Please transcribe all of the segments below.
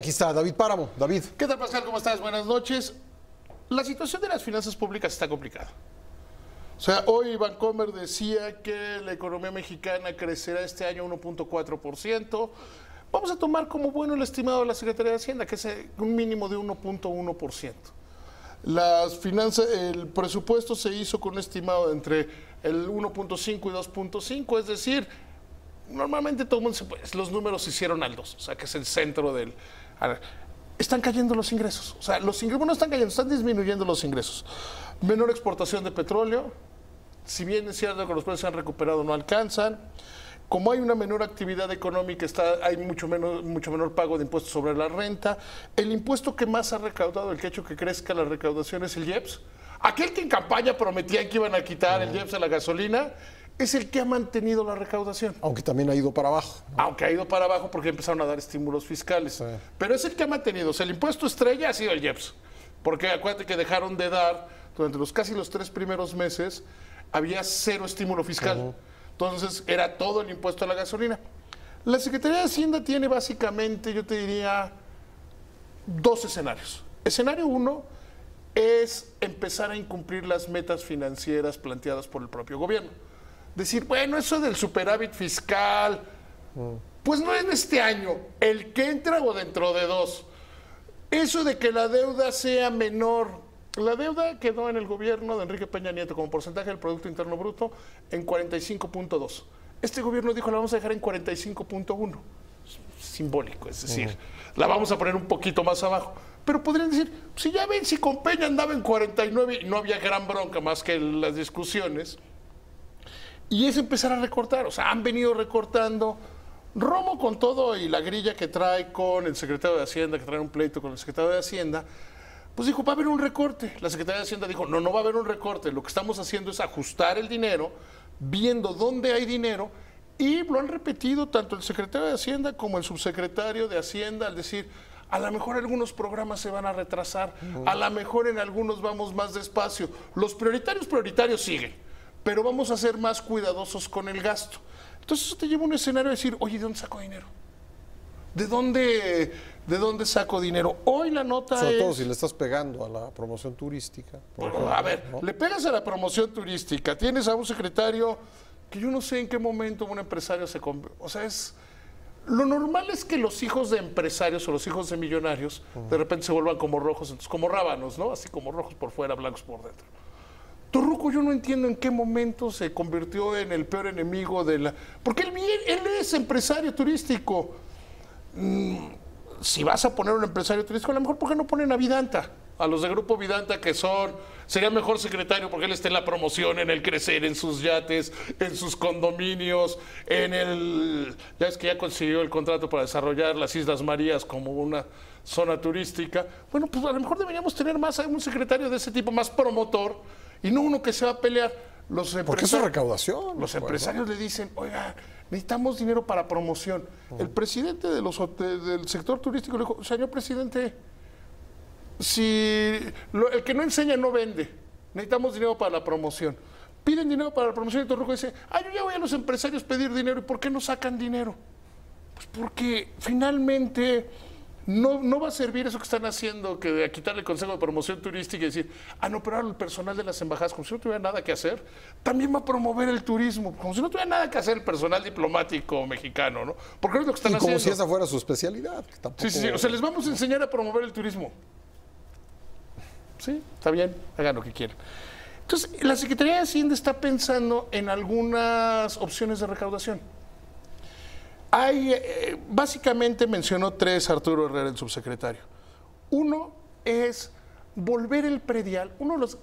aquí está David Páramo. David. ¿Qué tal, Pascal? ¿Cómo estás? Buenas noches. La situación de las finanzas públicas está complicada. O sea, hoy Bancomer decía que la economía mexicana crecerá este año 1.4%. Vamos a tomar como bueno el estimado de la Secretaría de Hacienda, que es un mínimo de 1.1%. Las finanzas, el presupuesto se hizo con un estimado entre el 1.5 y 2.5, es decir, normalmente todo el mundo los números se hicieron al 2, o sea, que es el centro del... Están cayendo los ingresos, o sea, los ingresos no están cayendo, están disminuyendo los ingresos. Menor exportación de petróleo, si bien es cierto que los precios se han recuperado, no alcanzan. Como hay una menor actividad económica, hay mucho menor pago de impuestos sobre la renta. El impuesto que más ha recaudado, el que ha hecho que crezca la recaudación, es el IEPS. Aquel que en campaña prometían que iban a quitar el IEPS a la gasolina, es el que ha mantenido la recaudación. Aunque también ha ido para abajo, ¿no? Aunque ha ido para abajo porque empezaron a dar estímulos fiscales. Sí. Pero es el que ha mantenido. O sea, el impuesto estrella ha sido el IEPS. Porque acuérdate que dejaron de dar, durante casi los 3 primeros meses, había 0 estímulo fiscal. Entonces, era todo el impuesto a la gasolina. La Secretaría de Hacienda tiene básicamente, yo te diría, 2 escenarios. Escenario 1 es empezar a incumplir las metas financieras planteadas por el propio gobierno. Decir, bueno, eso del superávit fiscal, pues no es de este año, el que entra o dentro de 2. Eso de que la deuda sea menor. La deuda quedó en el gobierno de Enrique Peña Nieto como porcentaje del Producto Interno Bruto en 45.2. Este gobierno dijo, la vamos a dejar en 45.1. Simbólico, es decir, la vamos a poner un poquito más abajo. Pero podrían decir, si ya ven, si con Peña andaba en 49 y no había gran bronca más que las discusiones, y es empezar a recortar. O sea, han venido recortando. Romo, con todo y la grilla que trae con el secretario de Hacienda, que trae un pleito con el secretario de Hacienda, pues dijo, va a haber un recorte. La Secretaría de Hacienda dijo, no va a haber un recorte. Lo que estamos haciendo es ajustar el dinero, viendo dónde hay dinero, y lo han repetido tanto el secretario de Hacienda como el subsecretario de Hacienda, al decir, a lo mejor algunos programas se van a retrasar, a lo mejor en algunos vamos más despacio. Los prioritarios siguen, pero vamos a ser más cuidadosos con el gasto. Entonces eso te lleva a un escenario de decir, oye, ¿de dónde saco dinero? ¿De dónde saco dinero? Hoy la nota Sobre todo si le estás pegando a la promoción turística. Ejemplo, a ver, ¿no? Le pegas a la promoción turística, tienes a un secretario que yo no sé en qué momento un empresario se... O sea, lo normal es que los hijos de empresarios o los hijos de millonarios de repente se vuelvan como rojos, entonces, como rábanos, ¿no? Así como rojos por fuera, blancos por dentro. Torruco, yo no entiendo en qué momento se convirtió en el peor enemigo de la... Porque él es empresario turístico. Si vas a poner un empresario turístico, a lo mejor, ¿por qué no ponen a Vidanta? A los de Grupo Vidanta, que sería mejor secretario porque él está en la promoción, en el crecer, en sus yates, en sus condominios, ya es que ya consiguió el contrato para desarrollar las Islas Marías como una zona turística. Bueno, pues a lo mejor deberíamos tener más un secretario de ese tipo, más promotor, y no uno que se va a pelear. Porque eso es recaudación. Los empresarios le dicen, oiga, necesitamos dinero para promoción. El presidente del sector turístico le dijo, señor presidente, el que no enseña no vende, necesitamos dinero para la promoción. Piden dinero para la promoción y Torruco dice, yo ya voy a los empresarios a pedir dinero, ¿y por qué no sacan dinero? Pues porque finalmente no va a servir eso que están haciendo, que de quitarle el Consejo de Promoción Turística y decir, no, pero ahora el personal de las embajadas, como si no tuviera nada que hacer, también va a promover el turismo, como si no tuviera nada que hacer el personal diplomático mexicano, ¿no? Porque es lo que están haciendo. Y como si esa fuera su especialidad. Tampoco... Sí, o sea, les vamos a enseñar a promover el turismo. Sí, está bien, hagan lo que quieran. Entonces, la Secretaría de Hacienda está pensando en algunas opciones de recaudación. Básicamente mencionó 3 Arturo Herrera, el subsecretario. Uno es volver el predial. Uno de los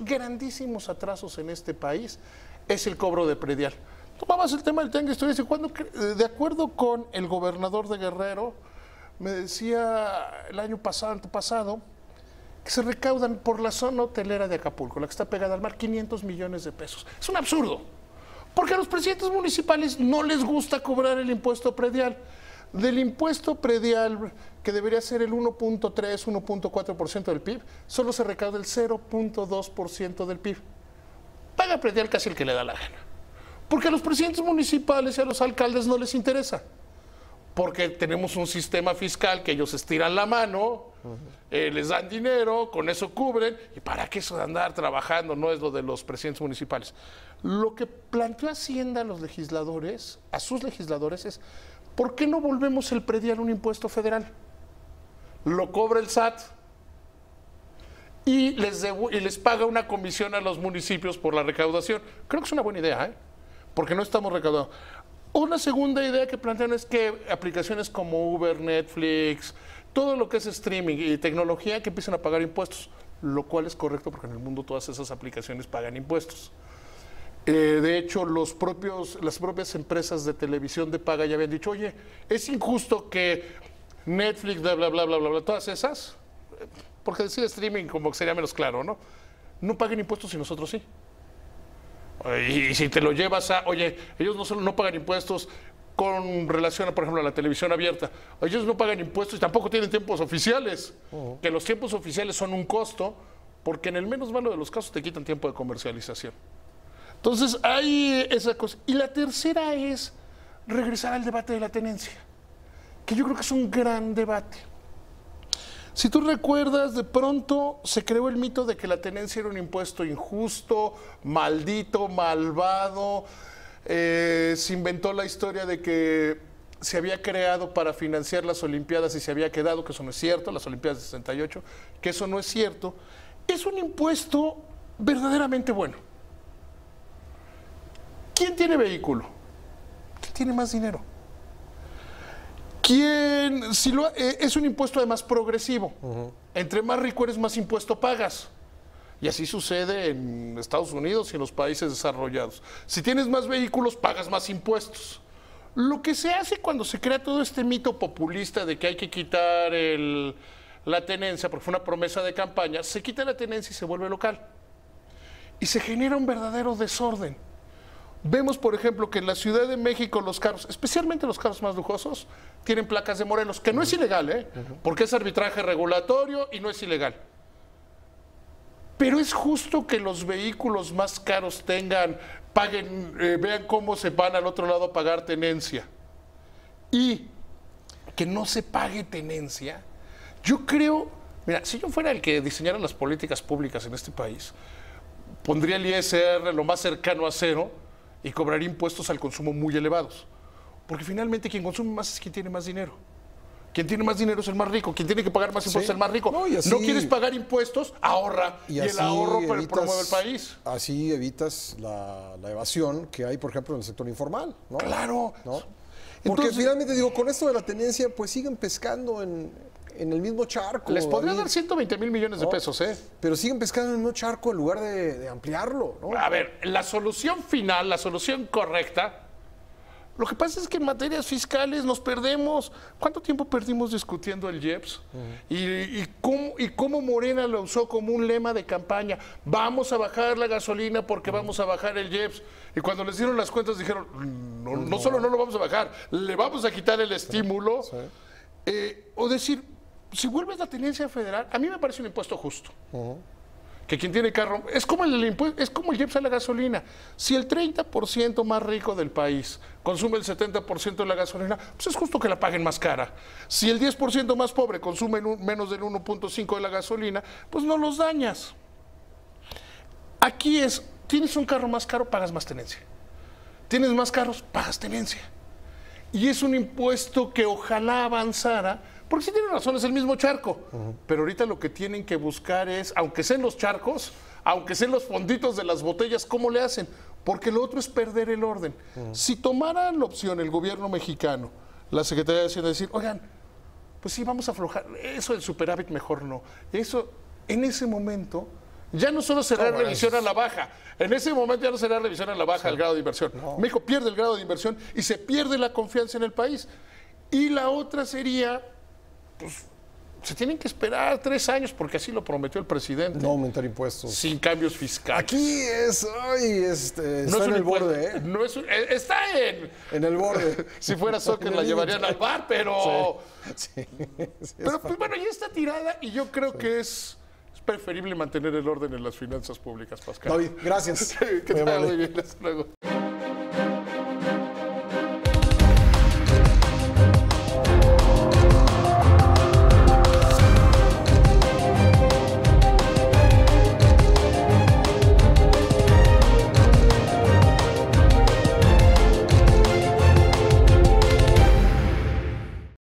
grandísimos atrasos en este país es el cobro de predial. Tomabas el tema del tianguis turístico. Cuando, de acuerdo con el gobernador de Guerrero, me decía el año pasado, que se recaudan por la zona hotelera de Acapulco, la que está pegada al mar, 500 millones de pesos. Es un absurdo. Porque a los presidentes municipales no les gusta cobrar el impuesto predial. Del impuesto predial, que debería ser el 1.3, 1.4% del PIB, solo se recauda el 0.2% del PIB. Paga predial casi el que le da la gana. Porque a los presidentes municipales y a los alcaldes no les interesa. porque tenemos un sistema fiscal que ellos estiran la mano, les dan dinero, con eso cubren, y para qué eso de andar trabajando no es lo de los presidentes municipales. Lo que planteó Hacienda a los legisladores, a sus legisladores, es ¿por qué no volvemos el predial un impuesto federal? Lo cobra el SAT y les paga una comisión a los municipios por la recaudación. Creo que es una buena idea, porque no estamos recaudando. Una segunda idea que plantean es que aplicaciones como Uber, Netflix, todo lo que es streaming y tecnología que empiecen a pagar impuestos, lo cual es correcto porque en el mundo todas esas aplicaciones pagan impuestos. De hecho, las propias empresas de televisión de paga ya habían dicho, oye, es injusto que Netflix, bla, bla, bla, bla, bla, todas esas, porque decir streaming como que sería menos claro, ¿no? No paguen impuestos y nosotros sí. Y si te lo llevas a, oye, ellos no solo no pagan impuestos con relación, por ejemplo, a la televisión abierta, ellos no pagan impuestos y tampoco tienen tiempos oficiales, que los tiempos oficiales son un costo, porque en el menos malo de los casos te quitan tiempo de comercialización. Entonces, hay esa cosa. Y la tercera es regresar al debate de la tenencia, que yo creo que es un gran debate. Si tú recuerdas, de pronto se creó el mito de que la tenencia era un impuesto injusto, maldito, malvado. Se inventó la historia de que se había creado para financiar las Olimpiadas y se había quedado, que eso no es cierto, las Olimpiadas de 68, que eso no es cierto. Es un impuesto verdaderamente bueno. ¿Quién tiene vehículo? ¿Quién tiene más dinero? Es un impuesto además progresivo. Entre más rico eres, más impuesto pagas. Y así sucede en Estados Unidos y en los países desarrollados. Si tienes más vehículos, pagas más impuestos. Lo que se hace cuando se crea todo este mito populista de que hay que quitar la tenencia, porque fue una promesa de campaña, se quita la tenencia y se vuelve local. Y se genera un verdadero desorden. Vemos, por ejemplo, que en la Ciudad de México los carros, especialmente los carros más lujosos, tienen placas de Morelos, que no es ilegal, porque es arbitraje regulatorio y no es ilegal. Pero es justo que los vehículos más caros paguen, vean cómo se van al otro lado a pagar tenencia. Y que no se pague tenencia. Yo creo, mira, si yo fuera el que diseñara las políticas públicas en este país, pondría el ISR lo más cercano a cero y cobraría impuestos al consumo muy elevados. Porque finalmente quien consume más es quien tiene más dinero. Quien tiene más dinero es el más rico. Quien tiene que pagar más impuestos es el más rico. No quieres pagar impuestos, ahorra. Y el ahorro promueve el país. Así evitas la evasión que hay, por ejemplo, en el sector informal, ¿no? Claro. ¿No? Porque finalmente, digo, con esto de la tenencia, pues siguen pescando en el mismo charco. Les podría dar 120 mil millones de pesos, Pero siguen pescando en el mismo charco en lugar de ampliarlo, ¿no? A ver, la solución final, la solución correcta, lo que pasa es que en materias fiscales nos perdemos. ¿Cuánto tiempo perdimos discutiendo el IEPS? Y cómo Morena lo usó como un lema de campaña. Vamos a bajar la gasolina porque vamos a bajar el IEPS. Y cuando les dieron las cuentas dijeron, no solo no lo vamos a bajar, le vamos a quitar el estímulo. O decir, si vuelves la tenencia federal, a mí me parece un impuesto justo. Que quien tiene carro, es como el IEPS a la gasolina. Si el 30% más rico del país consume el 70% de la gasolina, pues es justo que la paguen más cara. Si el 10% más pobre consume menos del 1.5 de la gasolina, pues no los dañas. Aquí tienes un carro más caro, pagas más tenencia. Tienes más carros, pagas tenencia. Y es un impuesto que ojalá avanzara, porque sí tienen razón, es el mismo charco. Pero ahorita lo que tienen que buscar es, aunque sean los charcos, aunque sean los fonditos de las botellas, ¿cómo le hacen? Porque lo otro es perder el orden. Si tomaran la opción el gobierno mexicano, la Secretaría de Hacienda, decir, oigan, pues sí, vamos a aflojar, eso del superávit mejor no. Eso, en ese momento, ya no solo será revisión a la baja, en ese momento ya no será revisión a la baja el grado de inversión. México pierde el grado de inversión y se pierde la confianza en el país. Y la otra sería, pues, se tienen que esperar 3 años porque así lo prometió el presidente. No aumentar impuestos. Sin cambios fiscales. Aquí está en el borde, No es está en el borde. Si fuera soccer la llevarían al bar, pero... Sí. Pero pues bueno, ya está tirada y yo creo que es preferible mantener el orden en las finanzas públicas, Pascal. David, gracias. Que te vaya muy bien. Hasta luego.